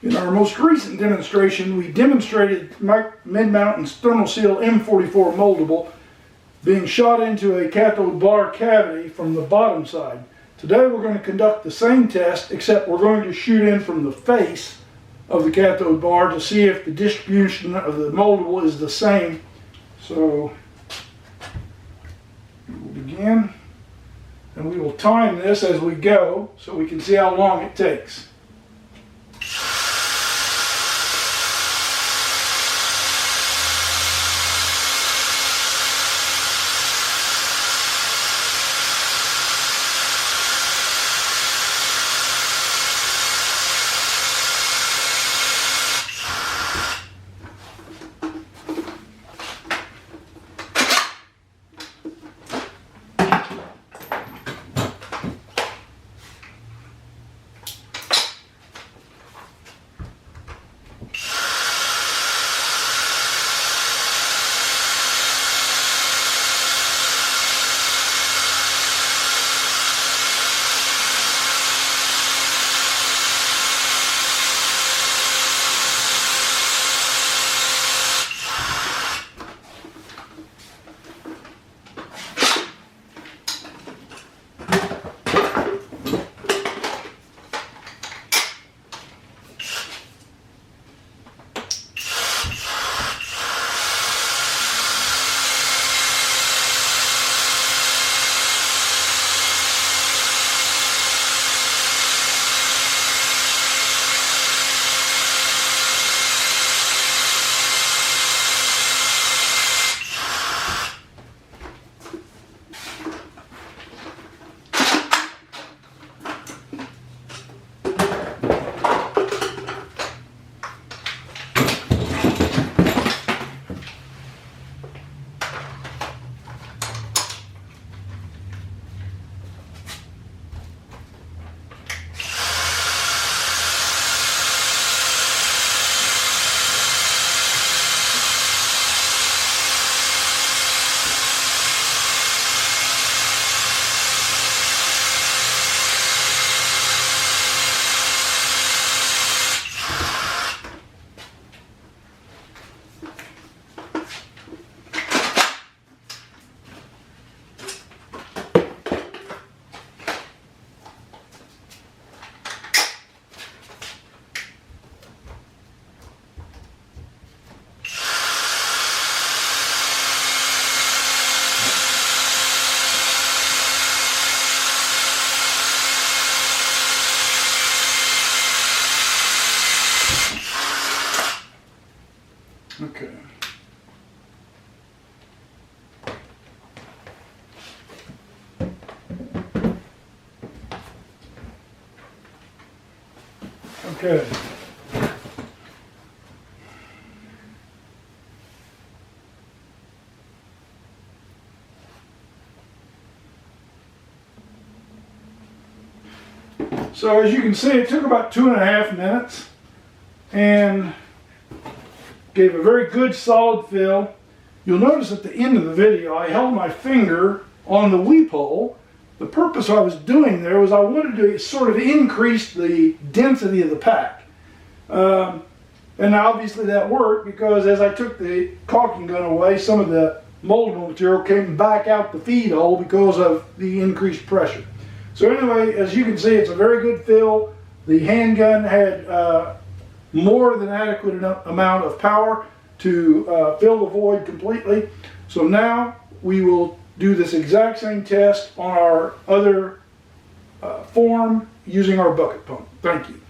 In our most recent demonstration, we demonstrated mid-mount and thermal seal M44 moldable being shot into a cathode bar cavity from the bottom side. Today we're going to conduct the same test, except we're going to shoot in from the face of the cathode bar to see if the distribution of the moldable is the same. So we will begin, and we will time this as we go so we can see how long it takes. Okay. Okay. So as you can see, it took about 2.5 minutes and gave a very good solid fill. You'll notice at the end of the video I held my finger on the weep hole. The purpose I was doing there was I wanted to sort of increase the density of the pack. And obviously that worked, because as I took the caulking gun away, some of the moldable material came back out the feed hole because of the increased pressure. So anyway, as you can see, it's a very good fill. The handgun had more than adequate amount of power to fill the void completely. So now we will do this exact same test on our other form using our bucket pump. Thank you.